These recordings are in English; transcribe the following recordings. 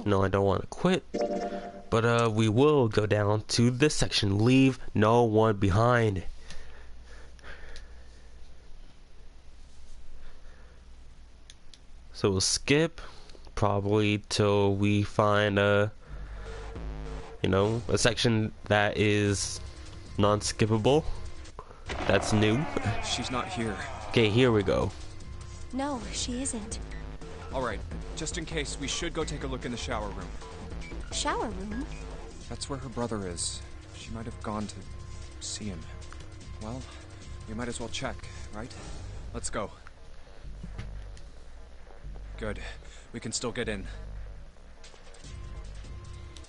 No, I don't want to quit. But we will go down to this section. Leave no one behind. So we'll skip probably till we find a section that is non-skippable. That's new. She's not here. Okay, here we go. No, she isn't. Alright, just in case, we should go take a look in the shower room. Shower room? That's where her brother is. She might have gone to see him. Well, we might as well check, right? Let's go. Good. We can still get in.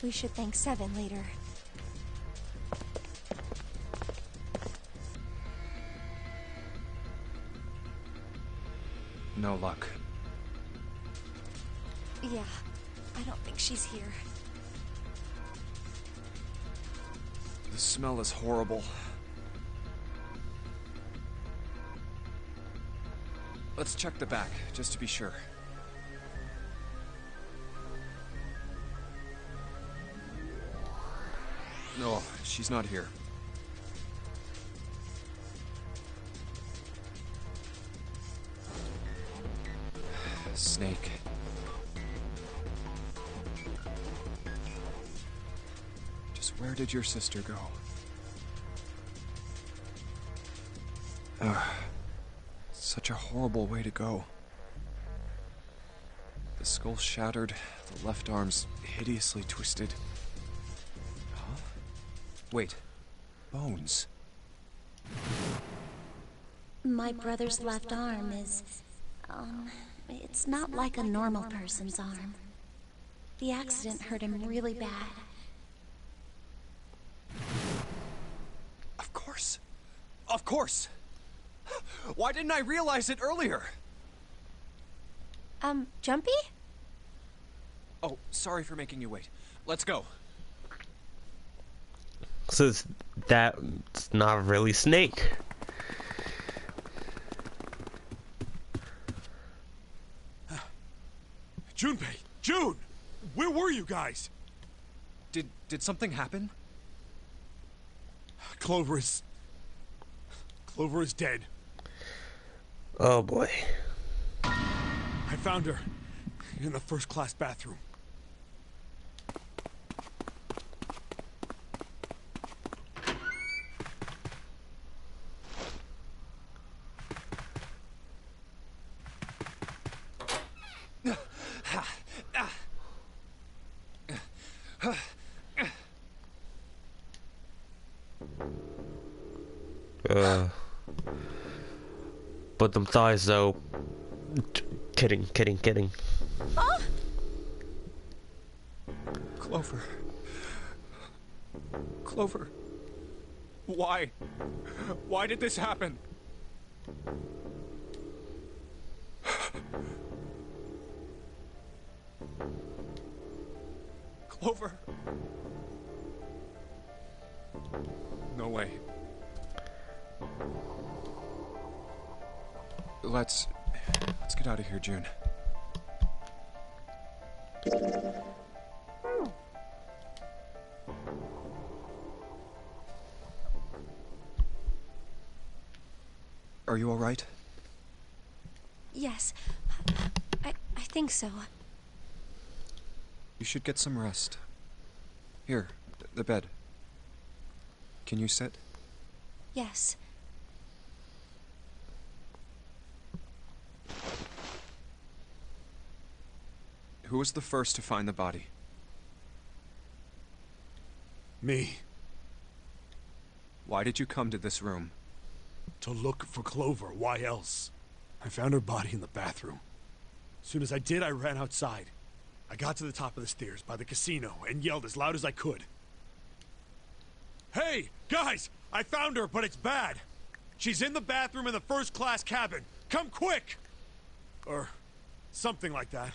We should thank Seven later. No luck. Yeah, I don't think she's here. The smell is horrible. Let's check the back, just to be sure. No, she's not here. Snake. Just where did your sister go? Such a horrible way to go. The skull shattered, the left arm's hideously twisted. Huh? Wait. Bones. My brother's left arm is, it's not like a normal person's arm. The accident hurt him really bad. Of course. Of course. Why didn't I realize it earlier? Jumpy? Oh, sorry for making you wait. Let's go. So that's not really Snake. Junpei! June! Where were you guys? Did something happen? Clover is dead. Oh boy. I found her in the first-class bathroom. But them thighs though. Kidding. Huh? Clover. Clover. Why? Why did this happen? Clover. No way. Let's get out of here, June. Are you all right? Yes. I think so. You should get some rest. Here, the bed. Can you sit? Yes. Who was the first to find the body? Me. Why did you come to this room? To look for Clover. Why else? I found her body in the bathroom. As soon as I did, I ran outside. I got to the top of the stairs by the casino and yelled as loud as I could. Hey, guys! I found her, but it's bad. She's in the bathroom in the first-class cabin. Come quick! Or something like that.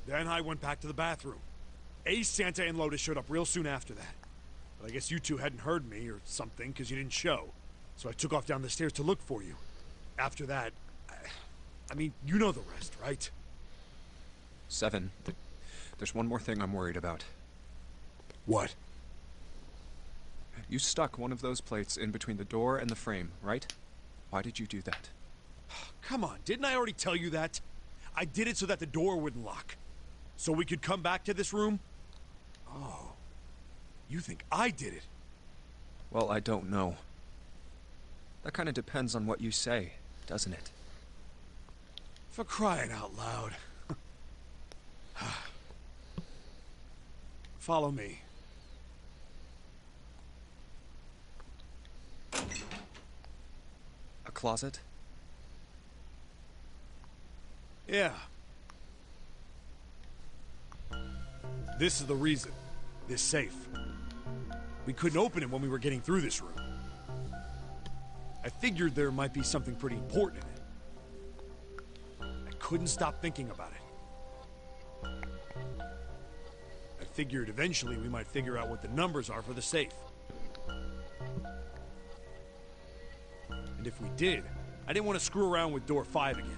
Then I went back to the bathroom. Ace, Santa, and Lotus showed up real soon after that. But I guess you two hadn't heard me or something because you didn't show. So I took off down the stairs to look for you. After that, I mean, you know the rest, right? 7. There's one more thing I'm worried about. What? You stuck one of those plates in between the door and the frame, right? Why did you do that? Come on, didn't I already tell you that? I did it so that the door wouldn't lock. So we could come back to this room? Oh. You think I did it? Well, I don't know. That kind of depends on what you say, doesn't it? For crying out loud. Follow me. A closet? Yeah. This is the reason. This safe. We couldn't open it when we were getting through this room. I figured there might be something pretty important in it. I couldn't stop thinking about it. I figured eventually we might figure out what the numbers are for the safe. And if we did, I didn't want to screw around with door 5 again.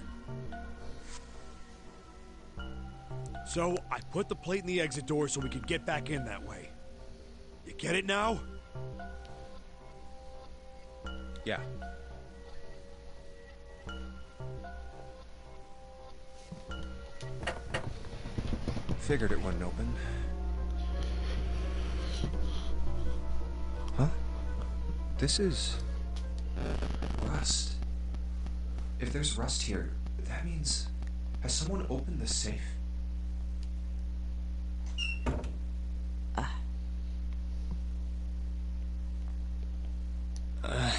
So I put the plate in the exit door so we could get back in that way. You get it now? Yeah. Figured it wouldn't open. Huh? This is... rust. If there's rust here, that means... has someone opened the safe? Huh?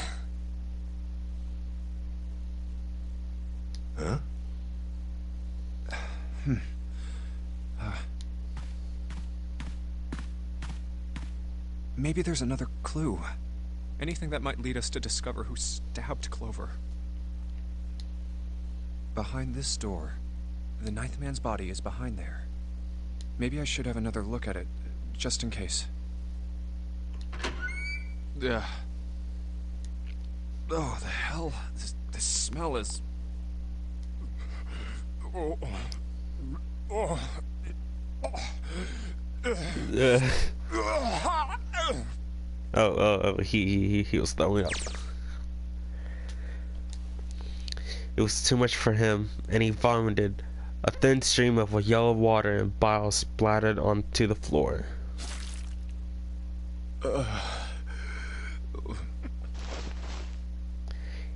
Maybe there's another clue. Anything that might lead us to discover who stabbed Clover. Behind this door. The ninth man's body is behind there. Maybe I should have another look at it, just in case. Ugh. Oh, the hell? This smell is... Oh. Oh. He was throwing up. It was too much for him, and he vomited. A thin stream of yellow water and bile splattered onto the floor.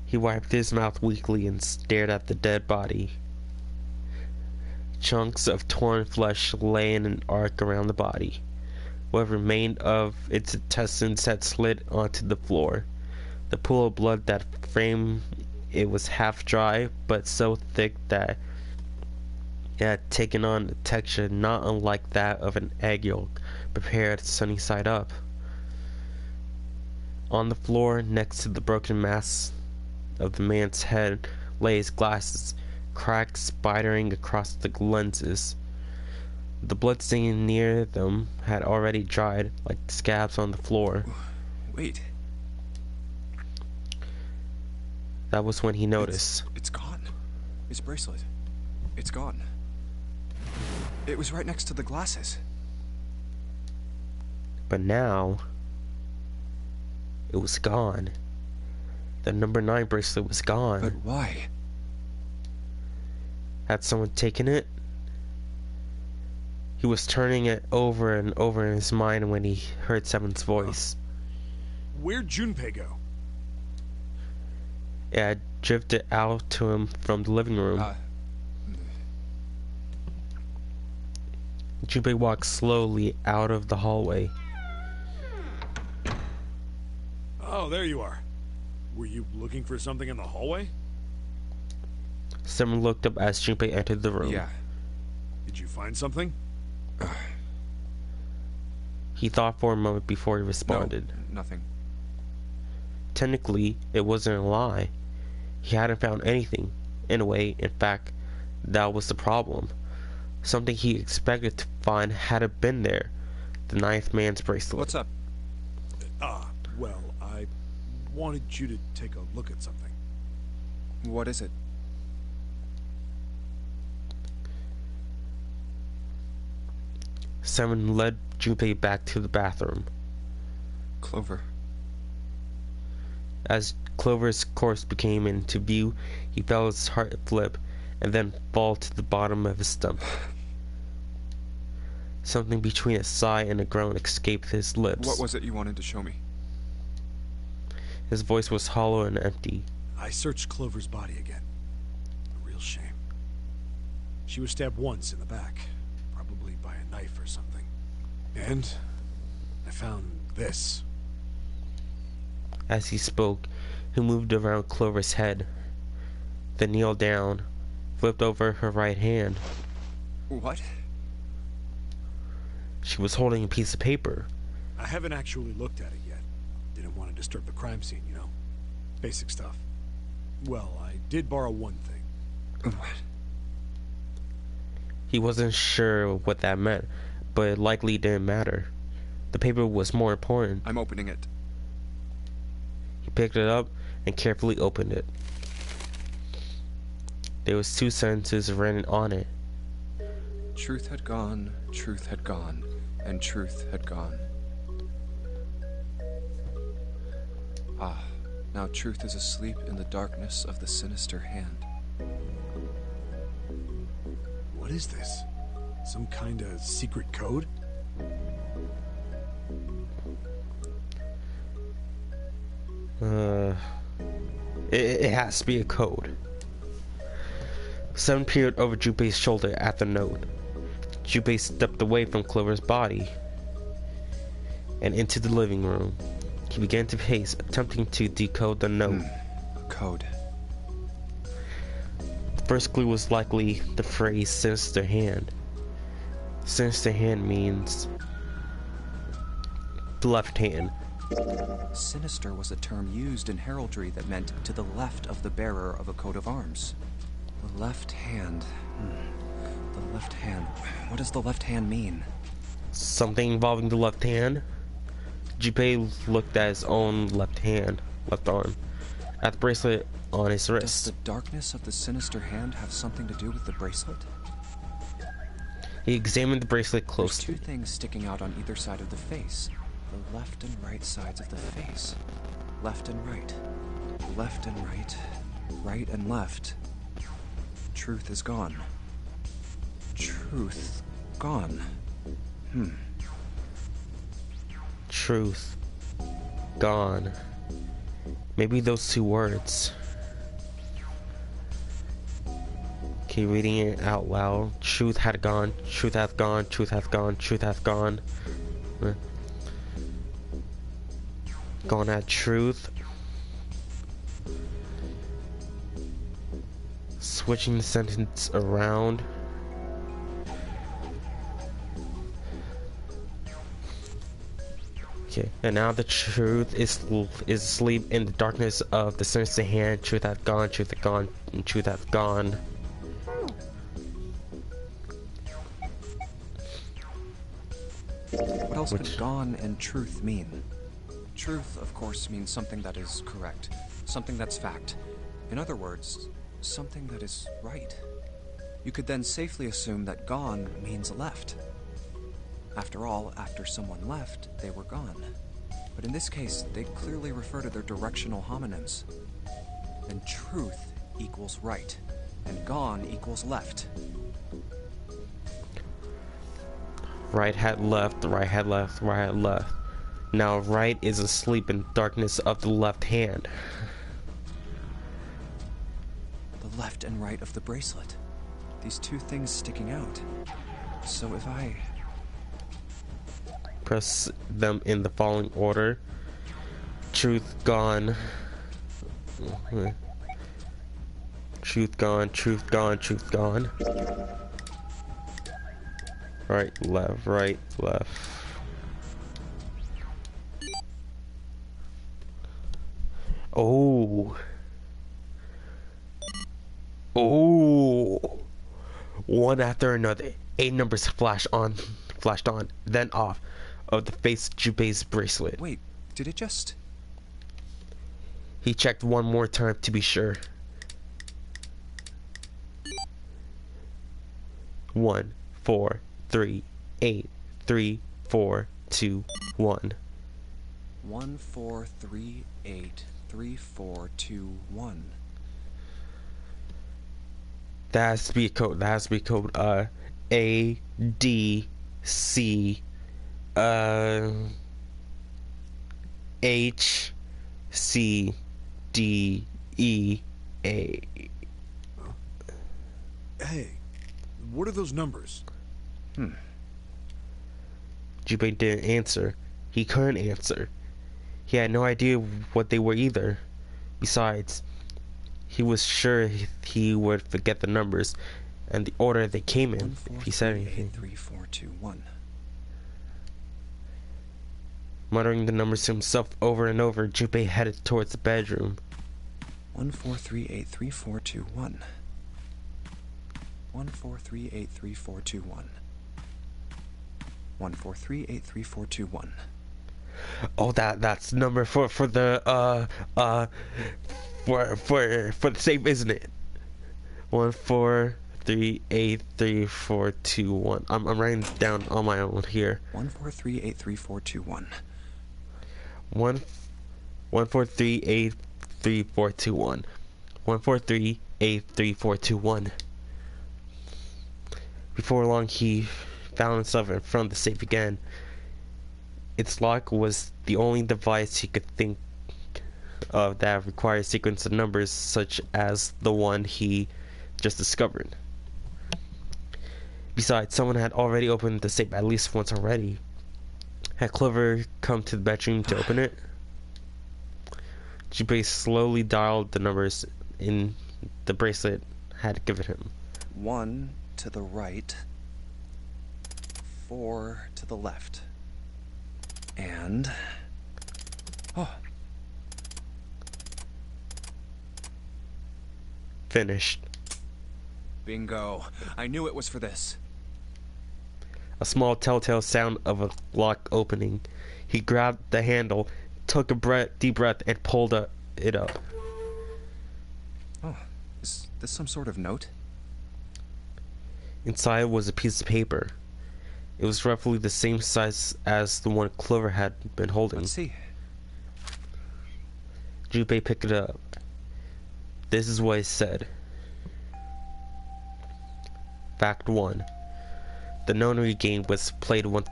He wiped his mouth weakly and stared at the dead body. Chunks of torn flesh lay in an arc around the body. What remained of its intestines had slid onto the floor. The pool of blood that framed it was half dry, but so thick that it had taken on a texture not unlike that of an egg yolk prepared sunny side up. On the floor, next to the broken mass of the man's head, lay his glasses, cracks spidering across the lenses. The blood stain near them had already dried like scabs on the floor. Wait. That was when he noticed. It's gone. His bracelet. It's gone. It was right next to the glasses. But now, it was gone. The number 9 bracelet was gone. But why? Had someone taken it? He was turning it over and over in his mind when he heard Seven's voice. Where'd Junpei go? It had drifted out to him from the living room. Junpei walked slowly out of the hallway. Oh, there you are. Were you looking for something in the hallway? Seven looked up as Junpei entered the room. Yeah. Did you find something? He thought for a moment before he responded. No, nothing. Technically, it wasn't a lie. He hadn't found anything. In a way, in fact, that was the problem. Something he expected to find hadn't been there. The 9th man's bracelet. What's up? Well, I wanted you to take a look at something. What is it? Simon led Junpei back to the bathroom. Clover. As Clover's corpse came into view, he felt his heart flip and then fall to the bottom of his stomach. Something between a sigh and a groan escaped his lips. What was it you wanted to show me? His voice was hollow and empty. I searched Clover's body again. A real shame. She was stabbed once in the back, probably by a knife or something. And I found this. As he spoke, he moved around Clover's head, then kneeled down, flipped over her right hand. What? She was holding a piece of paper. I haven't actually looked at it yet. Didn't want to disturb the crime scene, you know? Basic stuff. Well, I did borrow one thing. What? He wasn't sure what that meant, but it likely didn't matter. The paper was more important. I'm opening it. He picked it up and carefully opened it. There was 2 sentences written on it. Truth had gone, and truth had gone. Ah, now truth is asleep in the darkness of the sinister hand. What is this? Some kind of secret code? It has to be a code. Simon peered over Junpei's shoulder at the note. Junpei stepped away from Clover's body and into the living room. He began to pace, attempting to decode the note. A code. The first clue was likely the phrase sinister hand. Sinister hand means the left hand. Sinister was a term used in heraldry that meant to the left of the bearer of a coat of arms. The left hand. The left hand. What does the left hand mean? Something involving the left hand. Junpei looked at his own left arm, at the bracelet on his Does wrist. the darkness of the sinister hand have something to do with the bracelet? He examined the bracelet There's closely. 2 things sticking out on either side of the face. The left and right sides of the face. Left and right. Left and right. Right and left. Truth is gone. Truth gone. Truth. Gone. Maybe those 2 words. Okay, reading it out loud. Truth had gone. Truth hath gone. Truth hath gone. Truth hath gone. Gone at truth. Switching the sentence around. Okay, and now the truth is asleep in the darkness of the sinister hand. Truth hath gone, and truth hath gone. What else could gone and truth mean? Truth, of course, means something that is correct, something that's fact. In other words, something that is right. You could then safely assume that gone means left. After all, after someone left, they were gone. But in this case, they clearly refer to their directional homonyms. And truth equals right, and gone equals left. Right had left, right had left, right had left. Now right is asleep in darkness of the left hand. The left and right of the bracelet. These 2 things sticking out. So if I... Press them in the following order. Truth gone. Truth gone, truth gone, truth gone. Right, left, right, left. Oh. Oh. One after another, 8 numbers flashed on, then off of the face of Junpei's bracelet. Wait, did it just... He checked one more time to be sure. 1, 4, 3, 8, 3, 4, 2, 1. 14383421. That has to be a code. That has to be code A D C H C D E A. Hey, what are those numbers? Junpei didn't answer. He couldn't answer. He had no idea what they were either. Besides, he was sure he would forget the numbers and the order they came in if he said anything. 3421. Muttering the numbers to himself over and over, Junpei headed towards the bedroom. 14383421. 14383421. 14383421. Oh, that's number for the for the safe, isn't it? 14383421. I'm writing it down on my own here. 14383421. 14383421. 14383421. Before long, he found himself in front of the safe again. Its lock was the only device he could think of that required a sequence of numbers such as the one he just discovered. Besides, someone had already opened the safe at least once already. Had Clover come to the bedroom to open it? Junpei slowly dialed the numbers in the bracelet had given him. 1 to the right, 4 to the left, and... oh, Finished. bingo. I knew it was for this. A small telltale sound of a lock opening. He grabbed the handle, took a deep breath, and pulled it up. Oh, is this some sort of note? Inside was a piece of paper. It was roughly the same size as the one Clover had been holding. Let's see. Junpei picked it up. This is what it said. Fact 1. The nonary game was played once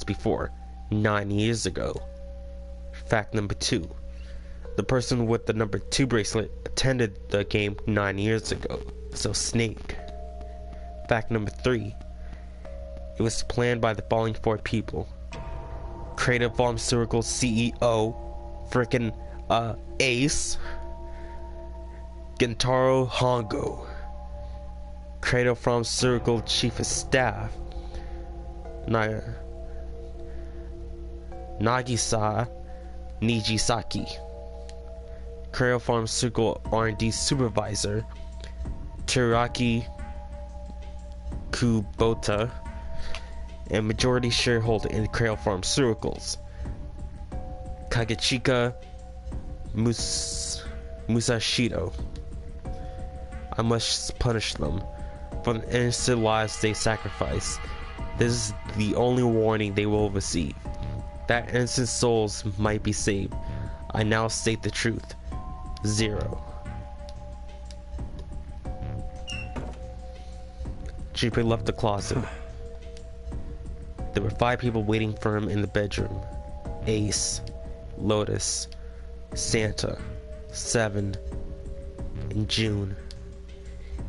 before, 9 years ago. Fact number 2. The person with the number 2 bracelet attended the game 9 years ago, so Snake. Fact number 3. It was planned by the following 4 people. Creative Pharmaceutical CEO, frickin' Ace, Gentaro Hongo, Creative Pharmaceutical Chief of Staff, Nagisa Nijisaki, Creative Pharmaceutical R&D Supervisor, Teraki Kubota, and majority shareholder in Creative Pharmaceuticals, Kagechika Musashido. I must punish them for the innocent lives they sacrificed. This is the only warning they will receive. That innocent souls might be saved. I now state the truth. 0. Junpei left the closet. There were 5 people waiting for him in the bedroom. Ace, Lotus, Santa, Seven, and June.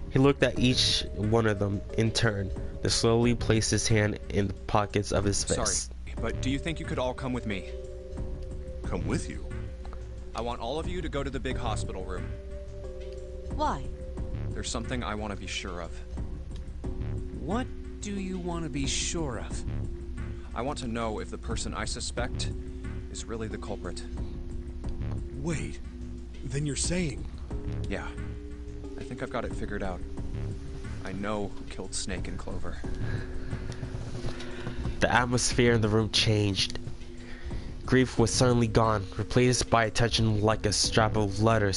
He looked at each one of them in turn, then slowly placed his hand in the pockets of his vest. Sorry, but do you think you could all come with me? Come with you? I want all of you to go to the big hospital room. Why? There's something I want to be sure of. What do you want to be sure of? I want to know if the person I suspect is really the culprit. Wait, then you're saying... Yeah, I think I've got it figured out. I know who killed Snake and Clover. The atmosphere in the room changed. Grief was suddenly gone, replaced by attention like a strap of leather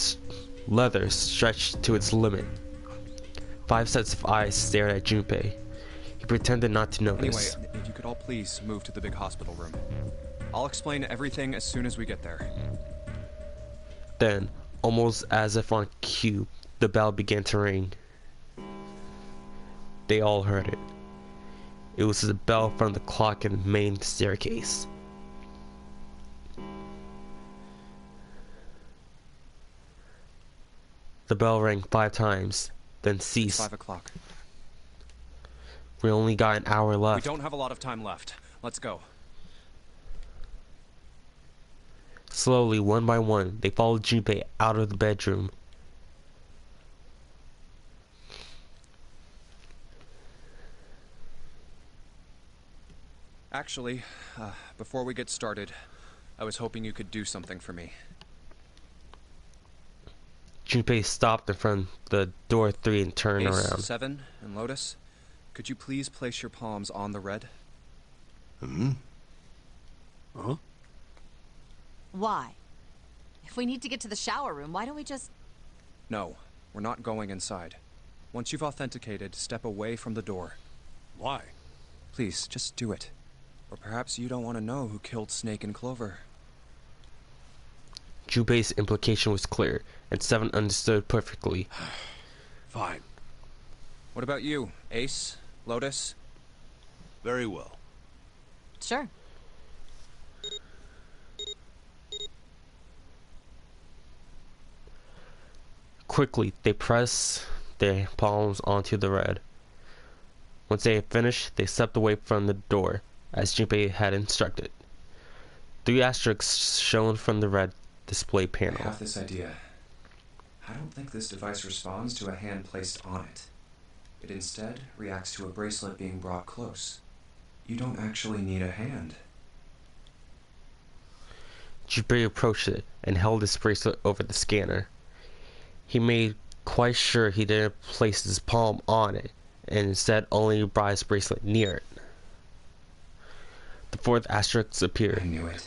stretched to its limit. 5 sets of eyes stared at Junpei. He pretended not to notice. Anyway, if you could could all please move to the big hospital room. I'll explain everything as soon as we get there. Then, almost as if on cue, the bell began to ring. They all heard it. It was the bell from the clock in the main staircase. The bell rang 5 times, then ceased. 5 o'clock. We only got an hour We left. don't have a lot of time left. Let's go. Slowly, one by one, they followed Junpei out of the bedroom. Actually, before we get started, I was hoping you could do something for me. Junpei stopped in front of the door 3 and turned Ace, around. 7, and Lotus, could you please place your palms on the red? Hmm? Huh? Why? If we need to get to the shower room, why don't we just... No, we're not going inside. Once you've authenticated, step away from the door. Why? Please, just do it. Or perhaps you don't want to know who killed Snake and Clover. Junpei's implication was clear, and 7 understood perfectly. Fine. What about you, Ace? Lotus? Very well. Sure. Quickly, they pressed their palms onto the red. Once they had finished, they stepped away from the door, as Junpei had instructed. 3 asterisks shone from the red display I panel. have this idea. I don't think this device responds to a hand placed on it. It instead reacts to a bracelet being brought close. You don't actually need a hand. Junpei approached it and held his bracelet over the scanner. He made quite sure he didn't place his palm on it, and instead only brought his bracelet near it. The 4th asterisk I appeared, knew it.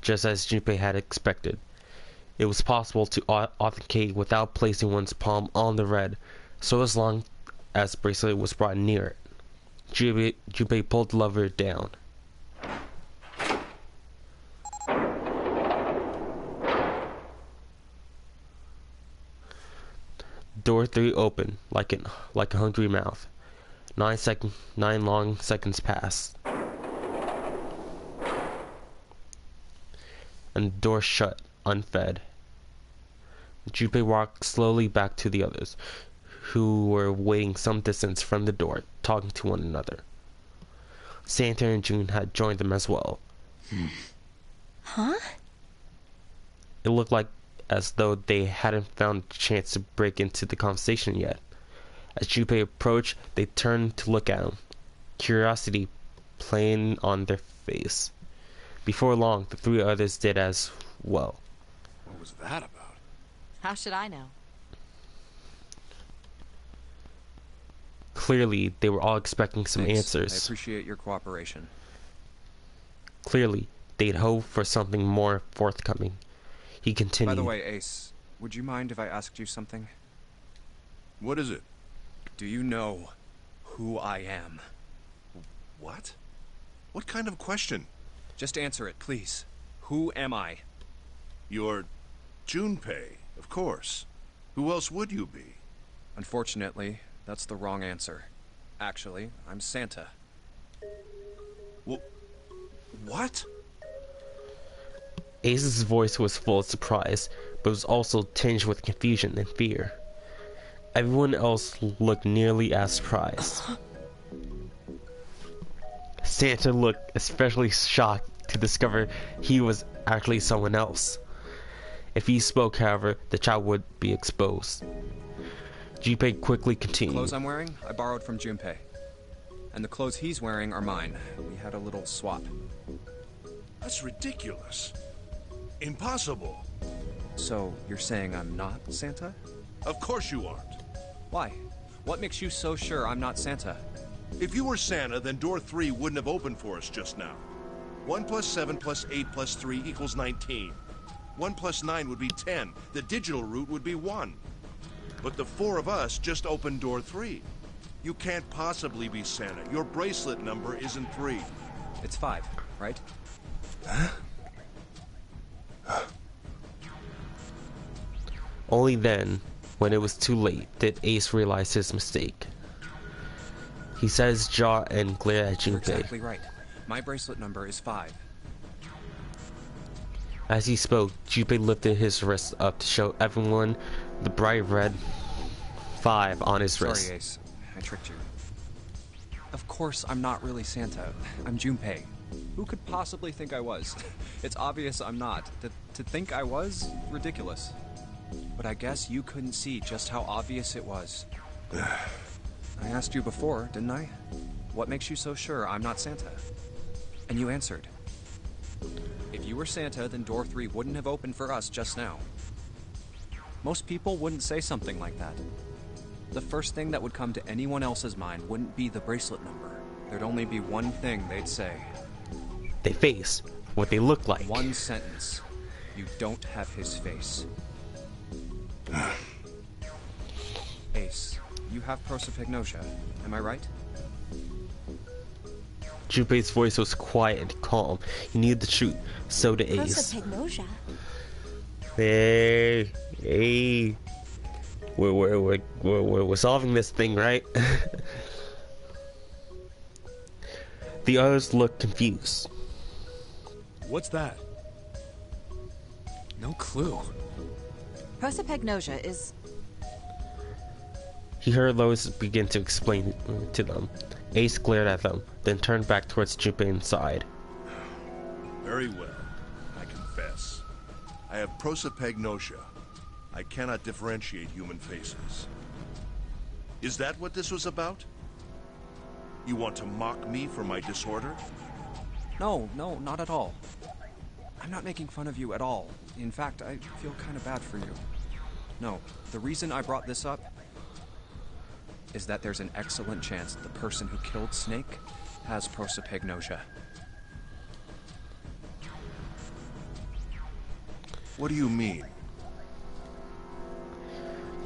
just as Junpei had expected. It was possible to authenticate without placing one's palm on the red, so as long as the bracelet was brought near it. Junpei pulled the lever down. Door 3 opened like a hungry mouth. 9 long seconds passed, and the door shut, unfed. Junpei walked slowly back to the others, who were waiting some distance from the door, talking to one another. Santa and June had joined them as well. Huh? It looked like as though they hadn't found a chance to break into the conversation yet. As Junpei approached, they turned to look at him, curiosity plain on their face. Before long, the 3 others did as well. What was that about? How should I know? Clearly, they were all expecting some Thanks. I answers. appreciate your cooperation. Clearly, they'd hoped for something more forthcoming. He continued. By the way, Ace, would you mind if I asked you something? What is it? Do you know who I am? What? What kind of question? Just answer it, please. Who am I? You're Junpei, of course. Who else would you be? Unfortunately, that's the wrong answer. Actually, I'm Santa. What? Ace's voice was full of surprise, but was also tinged with confusion and fear. Everyone else looked nearly as surprised. Santa looked especially shocked to discover he was actually someone else. If he spoke, however, the child would be exposed. Junpei quickly The continued. clothes I'm wearing, I borrowed from Junpei. And the clothes he's wearing are mine. We had a little swap. That's ridiculous. Impossible. So, you're saying I'm not Santa? Of course you aren't. Why? What makes you so sure I'm not Santa? If you were Santa, then door 3 wouldn't have opened for us just now. 1 plus 7 plus 8 plus 3 equals 19. 1 plus 9 would be 10. The digital route would be 1. But the 4 of us just opened door 3. You can't possibly be Santa. Your bracelet number isn't 3. It's 5, right? Only then, when it was too late, did Ace realize his mistake. He set his jaw and glared at You're Junpei. exactly right. My bracelet number is 5. As he spoke, Junpei lifted his wrist up to show everyone the bright red 5 on his wrist. Sorry, Ace. I tricked you. Of course, I'm not really Santa. I'm Junpei. Who could possibly think I was? It's obvious I'm not. To think I was? Ridiculous. But I guess you couldn't see just how obvious it was. I asked you before, didn't I? What makes you so sure I'm not Santa? And you answered. If you were Santa, then door 3 wouldn't have opened for us just now. Most people wouldn't say something like that. The first thing that would come to anyone else's mind wouldn't be the bracelet number. There'd only be one thing they'd say. They face what they look like. One sentence. You don't have his face. Ace, you have prosopagnosia, am I right? Junpei's voice was quiet and calm. He knew the truth. So did Ace. Prosopagnosia. Hey. We're solving this thing, right? The others looked confused. What's that? No clue. Prosopagnosia is... He heard Lois begin to explain to them. Ace glared at them, then turned back towards Junpei and sighed. Very well. I confess. I have prosopagnosia. I cannot differentiate human faces. Is that what this was about? You want to mock me for my disorder? No, not at all. I'm not making fun of you at all. In fact, I feel kind of bad for you. No, the reason I brought this up is that there's an excellent chance the person who killed Snake has prosopagnosia. What do you mean?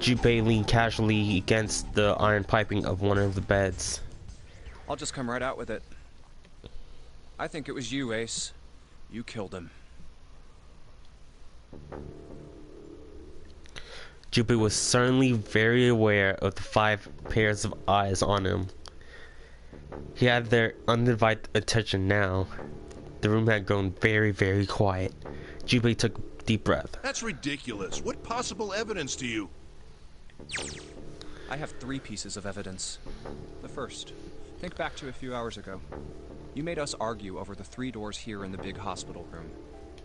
Junpei leaned casually against the iron piping of one of the beds. I'll just come right out with it. I think it was you, Ace. You killed him. Junpei was certainly very aware of the 5 pairs of eyes on him. He had their undivided attention now. The room had grown very, very quiet. Junpei took a deep breath. That's ridiculous. What possible evidence do you... I have 3 pieces of evidence. The first, think back to a few hours ago. You made us argue over the 3 doors here in the big hospital room.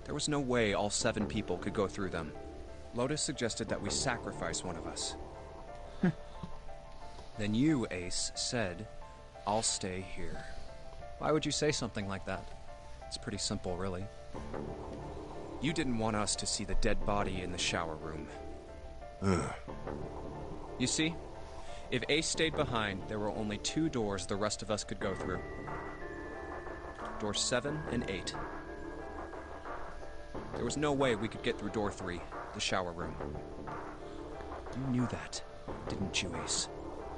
There was no way all 7 people could go through them. Lotus suggested that we sacrifice one of us. Then you, Ace, said, I'll stay here. Why would you say something like that? It's pretty simple, really. You didn't want us to see the dead body in the shower room. You see, if Ace stayed behind, there were only 2 doors the rest of us could go through. Doors 7 and 8. There was no way we could get through door 3, the shower room. You knew that, didn't you, Ace?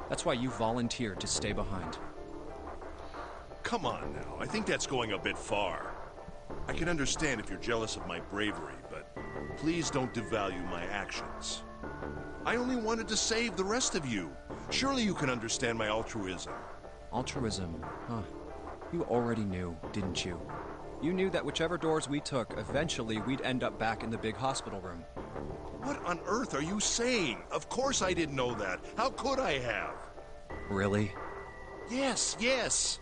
That's why you volunteered to stay behind. Come on now, I think that's going a bit far. I can understand if you're jealous of my bravery, but please don't devalue my actions. I only wanted to save the rest of you. Surely you can understand my altruism. Altruism, huh? You already knew, didn't you? You knew that whichever doors we took, eventually we'd end up back in the big hospital room. What on earth are you saying? Of course I didn't know that. How could I have? Really? Yes.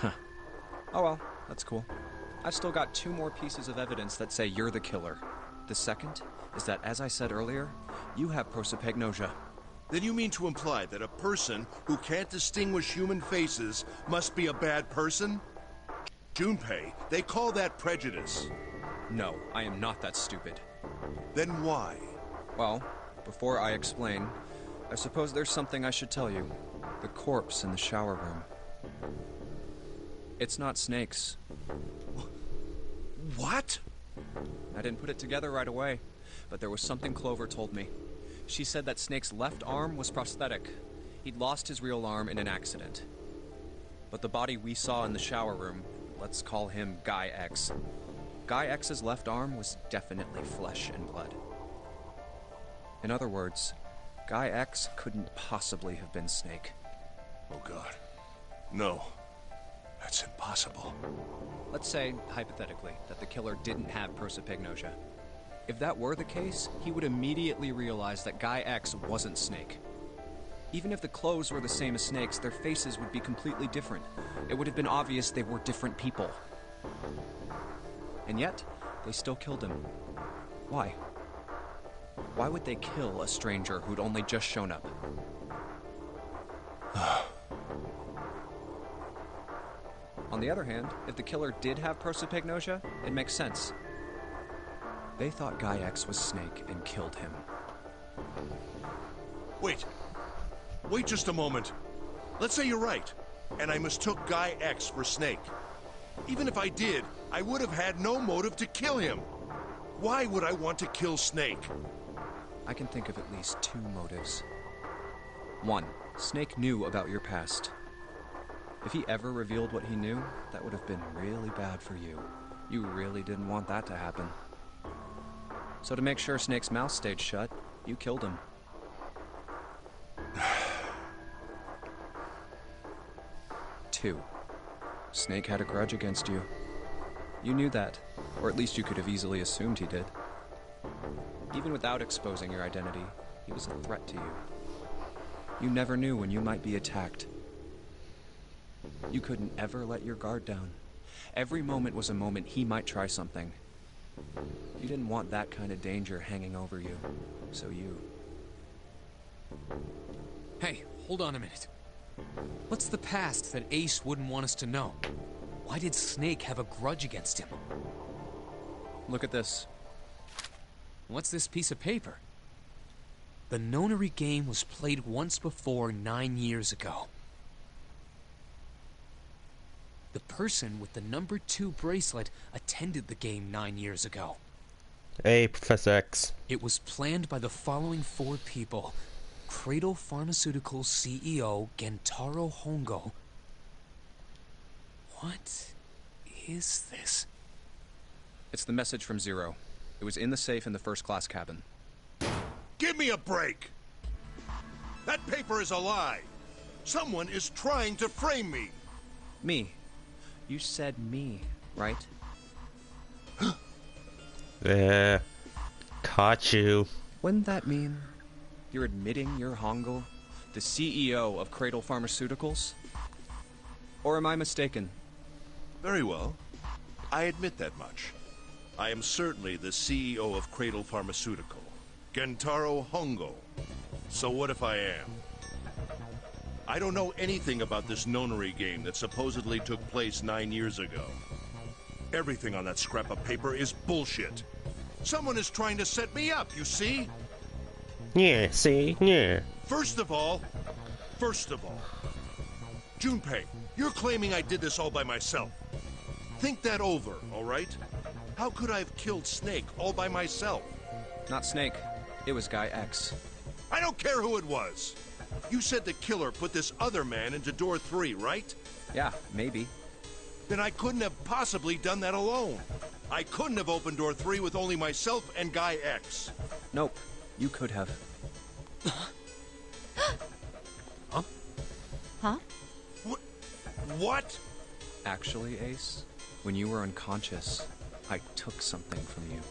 Oh well, that's cool. I've still got 2 more pieces of evidence that say you're the killer. The second is that, as I said earlier, you have prosopagnosia. Then you mean to imply that a person who can't distinguish human faces must be a bad person? Junpei, they call that prejudice. No, I am not that stupid. Then why? Well, before I explain, I suppose there's something I should tell you. The corpse in the shower room. It's not Snake's. What? I didn't put it together right away, but there was something Clover told me. She said that Snake's left arm was prosthetic. He'd lost his real arm in an accident. But the body we saw in the shower room, let's call him Guy X. Guy X's left arm was definitely flesh and blood. In other words, Guy X couldn't possibly have been Snake. Oh God. No. That's impossible. Let's say, hypothetically, that the killer didn't have prosopagnosia. If that were the case, he would immediately realize that Guy X wasn't Snake. Even if the clothes were the same as Snake's, their faces would be completely different. It would have been obvious they were different people. And yet, they still killed him. Why? Why would they kill a stranger who'd only just shown up? On the other hand, if the killer did have prosopagnosia, it makes sense. They thought Guy X was Snake and killed him. Wait. Wait just a moment. Let's say you're right, and I mistook Guy X for Snake. Even if I did, I would have had no motive to kill him. Why would I want to kill Snake? I can think of at least two motives. One, Snake knew about your past. If he ever revealed what he knew, that would have been really bad for you. You really didn't want that to happen. So to make sure Snake's mouth stayed shut, you killed him. Two, Snake had a grudge against you. You knew that, or at least you could have easily assumed he did. Even without exposing your identity, he was a threat to you. You never knew when you might be attacked. You couldn't ever let your guard down. Every moment was a moment he might try something. You didn't want that kind of danger hanging over you, so you... Hey, hold on a minute. What's the past that Ace wouldn't want us to know? Why did Snake have a grudge against him? Look at this. What's this piece of paper? The Nonary game was played once before 9 years ago. The person with the number 2 bracelet attended the game 9 years ago. Hey, Professor X. It was planned by the following 4 people. Cradle Pharmaceuticals CEO Gentaro Hongo. What is this? It's the message from Zero. It was in the safe in the first-class cabin. Give me a break! That paper is a lie! Someone is trying to frame me! Me. You said me, right? Yeah. Caught you. Wouldn't that mean you're admitting you're Hongo, the CEO of Cradle Pharmaceuticals? Or am I mistaken? Very well. I admit that much. I am certainly the CEO of Cradle Pharmaceutical, Gentaro Hongo. So what if I am? I don't know anything about this Nonary game that supposedly took place 9 years ago. Everything on that scrap of paper is bullshit. Someone is trying to set me up, you see? Yeah, see? Yeah. First of all, Junpei, you're claiming I did this all by myself. Think that over, all right? How could I have killed Snake all by myself? Not Snake. It was Guy X. I don't care who it was. You said the killer put this other man into door 3, right? Yeah, maybe. Then I couldn't have possibly done that alone. I couldn't have opened door 3 with only myself and Guy X. Nope. You could have. Huh? Huh? What? Actually, Ace, when you were unconscious, I took something from you.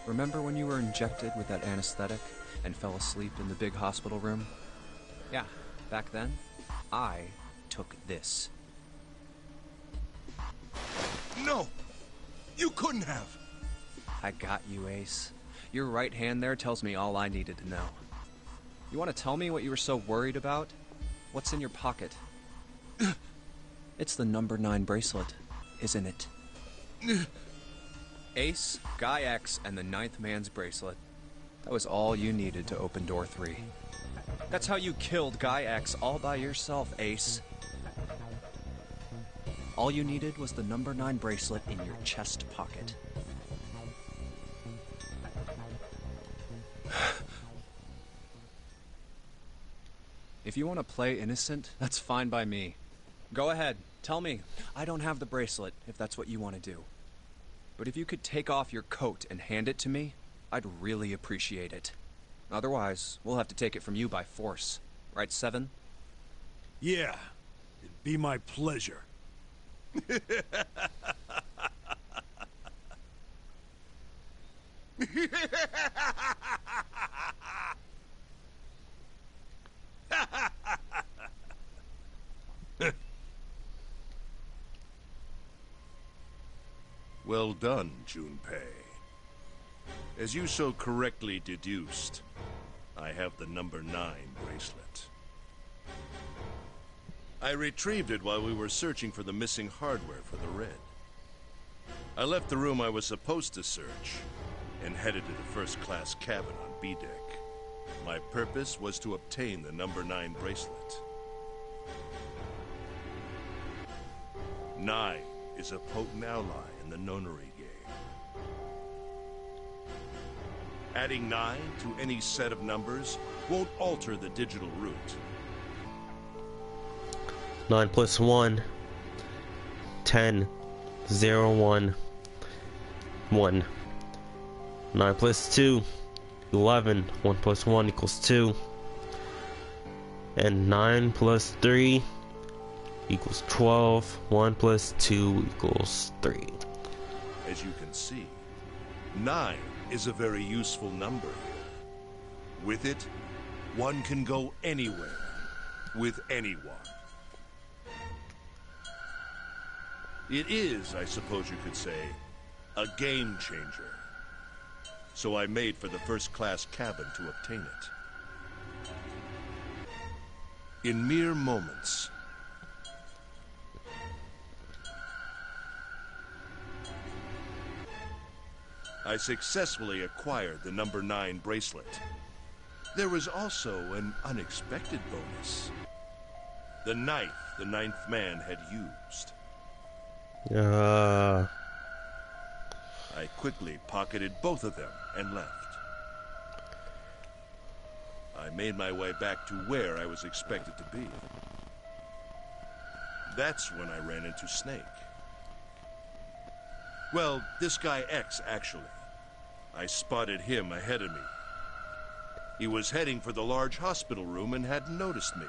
Remember when you were injected with that anesthetic and fell asleep in the big hospital room? Yeah, back then, I took this. No! You couldn't have! I got you, Ace. Your right hand there tells me all I needed to know. You want to tell me what you were so worried about? What's in your pocket? It's the number 9 bracelet, isn't it? Ace, Guy X, and the 9th man's bracelet. That was all you needed to open door 3. That's how you killed Guy X all by yourself, Ace. All you needed was the number 9 bracelet in your chest pocket. If you want to play innocent, that's fine by me. Go ahead, tell me. I don't have the bracelet, if that's what you want to do. But if you could take off your coat and hand it to me, I'd really appreciate it. Otherwise, we'll have to take it from you by force. Right, Seven? Yeah, it'd be my pleasure. Well done, Junpei. As you so correctly deduced, I have the number 9 bracelet. I retrieved it while we were searching for the missing hardware for the Red. I left the room I was supposed to search and headed to the first-class cabin on B-deck. My purpose was to obtain the number 9 bracelet. 9 is a potent ally in the nonary game. Adding 9 to any set of numbers won't alter the digital root. 9 plus 1, 10, 0, 1, 1. 9 plus 2, 11, 1 plus 1 equals 2. And 9 plus 3 equals 12, 1 plus 2 equals 3. As you can see, 9 is a very useful number. With it, one can go anywhere, with anyone. It is, I suppose you could say, a game changer. So I made for the first-class cabin to obtain it. In mere moments, I successfully acquired the number 9 bracelet. There was also an unexpected bonus. The knife the 9th man had used. I quickly pocketed both of them and left. I made my way back to where I was expected to be. That's when I ran into Snake. Well, this guy X, actually. I spotted him ahead of me. He was heading for the large hospital room and hadn't noticed me.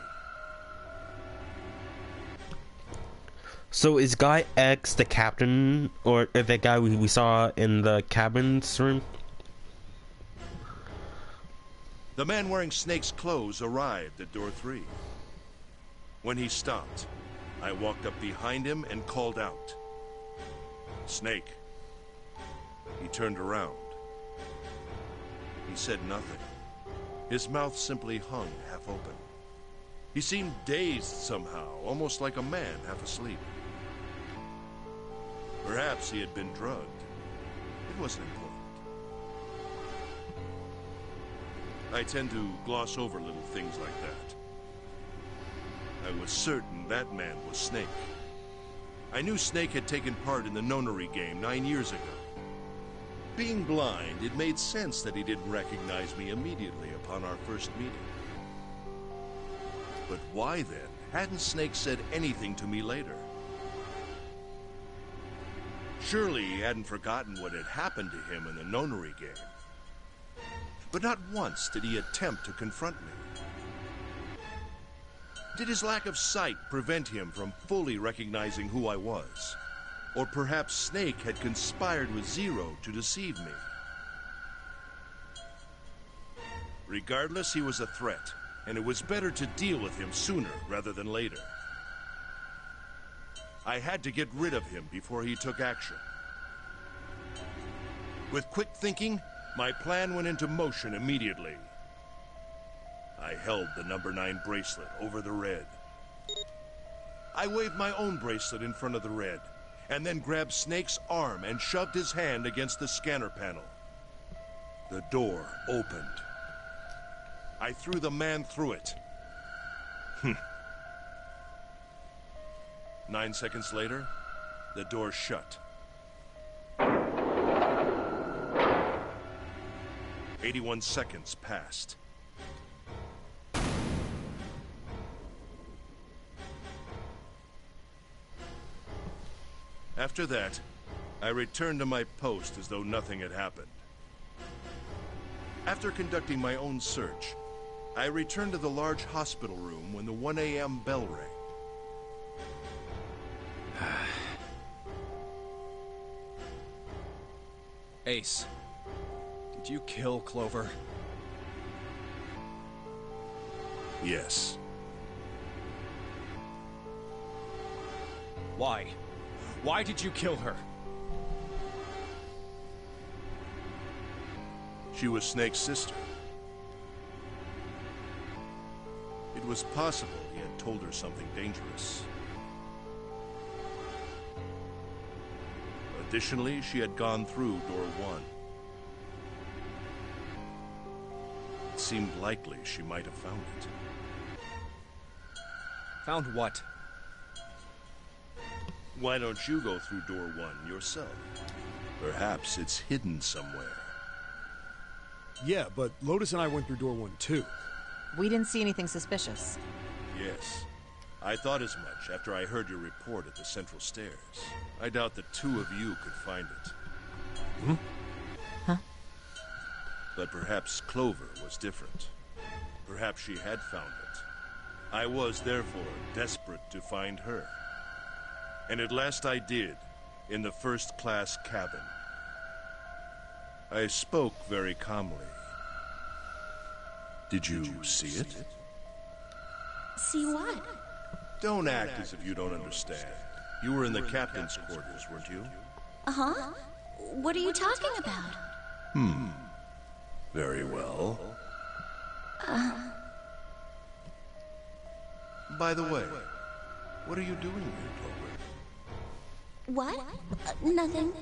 So is Guy X the captain, or the guy we saw in the cabin's room? The man wearing Snake's clothes arrived at door 3. When he stopped, I walked up behind him and called out, "Snake." He turned around. He said nothing. His mouth simply hung half open. He seemed dazed somehow, almost like a man half asleep. Perhaps he had been drugged. It wasn't important. I tend to gloss over little things like that. I was certain that man was Snake. I knew Snake had taken part in the nonary game 9 years ago. Being blind, it made sense that he didn't recognize me immediately upon our first meeting. But why then hadn't Snake said anything to me later? Surely he hadn't forgotten what had happened to him in the nonary game. But not once did he attempt to confront me. Did his lack of sight prevent him from fully recognizing who I was? Or perhaps Snake had conspired with Zero to deceive me? Regardless, he was a threat, and it was better to deal with him sooner rather than later. I had to get rid of him before he took action. With quick thinking, my plan went into motion immediately. I held the number 9 bracelet over the Red. I waved my own bracelet in front of the Red, and then grabbed Snake's arm and shoved his hand against the scanner panel. The door opened. I threw the man through it. 9 seconds later, the door shut. 81 seconds passed. After that, I returned to my post as though nothing had happened. After conducting my own search, I returned to the large hospital room when the 1 a.m. bell rang. Ace, did you kill Clover? Yes. Why? Why did you kill her? She was Snake's sister. It was possible he had told her something dangerous. Additionally, she had gone through door 1. It seemed likely she might have found it. Found what? Why don't you go through door 1 yourself? Perhaps it's hidden somewhere. Yeah, but Lotus and I went through door 1 too. We didn't see anything suspicious. Yes. I thought as much after I heard your report at the central stairs. I doubt the two of you could find it. Hmm? Huh? But perhaps Clover was different. Perhaps she had found it. I was, therefore, desperate to find her. And at last I did, in the first-class cabin. I spoke very calmly. Did you see it? See what? Don't act as if you don't understand. You were in the captain's quarters, weren't you? Uh-huh. What are you talking about? Very well. By the way, what are you doing here, Clover? What? Nothing.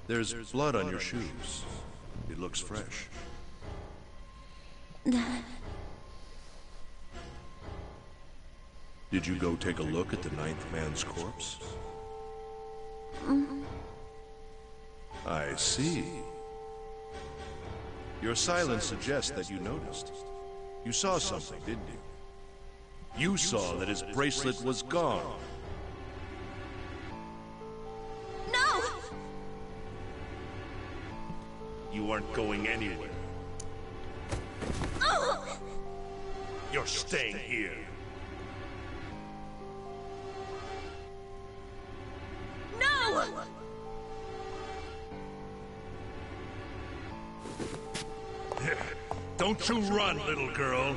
There's blood on your shoes. It looks fresh. Did you go take a look at the 9th man's corpse? I see. Your silence suggests that you noticed. You saw something, didn't you? You saw that his bracelet was gone. No! You aren't going anywhere. Oh! You're staying here. No! Don't you run, little girl.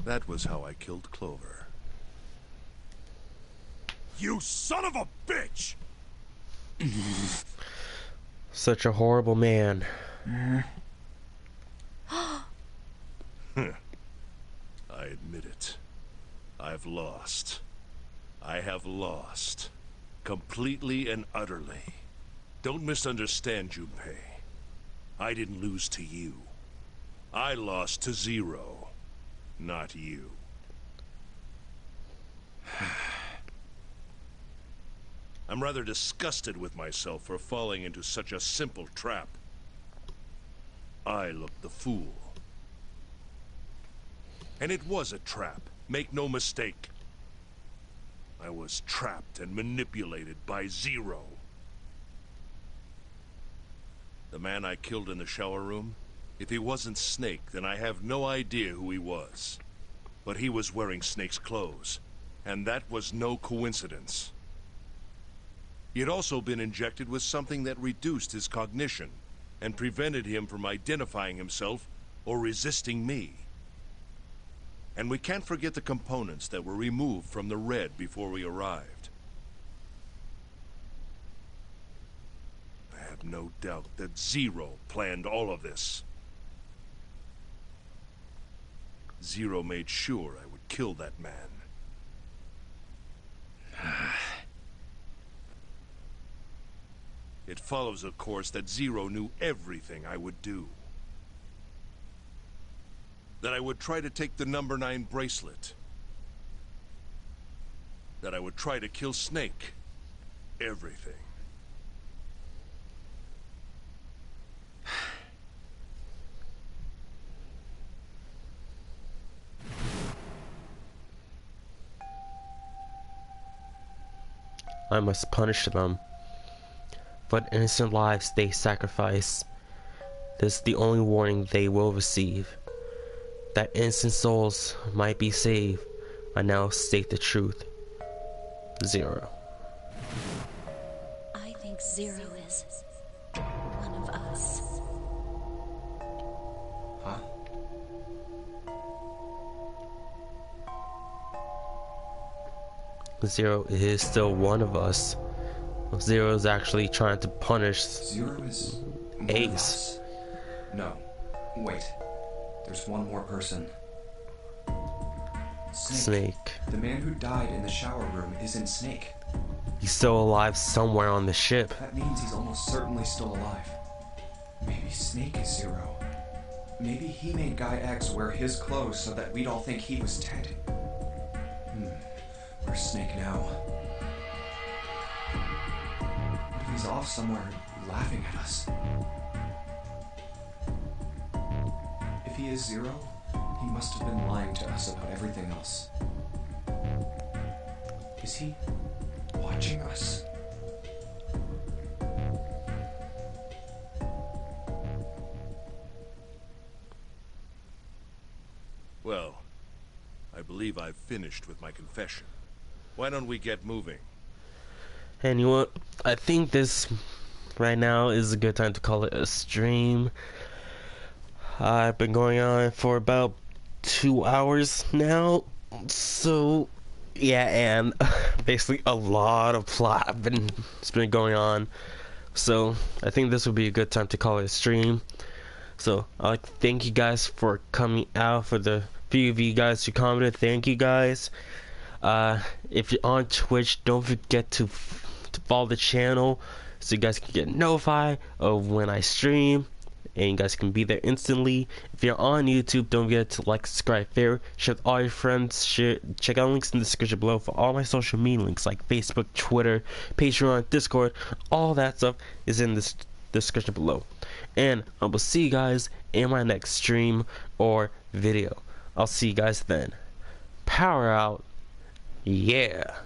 That was how I killed Clover. You son of a bitch! Such a horrible man. I admit it. I've lost. I have lost. Completely and utterly. Don't misunderstand, Junpei. I didn't lose to you. I lost to Zero. Not you. I'm rather disgusted with myself for falling into such a simple trap. I looked the fool. And it was a trap, make no mistake. I was trapped and manipulated by Zero. The man I killed in the shower room? If he wasn't Snake, then I have no idea who he was. But he was wearing Snake's clothes, and that was no coincidence. He had also been injected with something that reduced his cognition and prevented him from identifying himself or resisting me. And we can't forget the components that were removed from the Red before we arrived. I have no doubt that Zero planned all of this. Zero made sure I would kill that man. It follows, of course, that Zero knew everything I would do. That I would try to take the number 9 bracelet. That I would try to kill Snake. Everything. I must punish them. But innocent lives they sacrifice. This is the only warning they will receive. That innocent souls might be saved. I now state the truth. Zero. I think Zero is one of us. Huh? Zero is still one of us. Zero is actually trying to punish Zero is one of Ace. us. No. Wait. There's one more person. Snake. The man who died in the shower room isn't Snake. He's still alive somewhere on the ship. That means he's almost certainly still alive. Maybe Snake is Zero. Maybe he made Guy X wear his clothes so that we'd all think he was dead. Where's Snake now? What if he's off somewhere laughing at us? If he is Zero, he must have been lying to us about everything else. Is he watching us? Well, I believe I've finished with my confession. Why don't we get moving? And you know what? I think this right now is a good time to call it a stream. I've been going on for about 2 hours now. So, yeah, and basically a lot of plot has been going on. So, I think this would be a good time to call it a stream. So, I'd like to thank you guys for coming out. For the few of you guys who commented, thank you guys. If you're on Twitch, don't forget to follow the channel so you guys can get notified of when I stream, and you guys can be there instantly. If you're on YouTube, don't forget to like, subscribe, favorite, share with all your friends. Check out links in the description below for all my social media links like Facebook, Twitter, Patreon, Discord. All that stuff is in this description below. And I will see you guys in my next stream or video. I'll see you guys then. Power out. Yeah.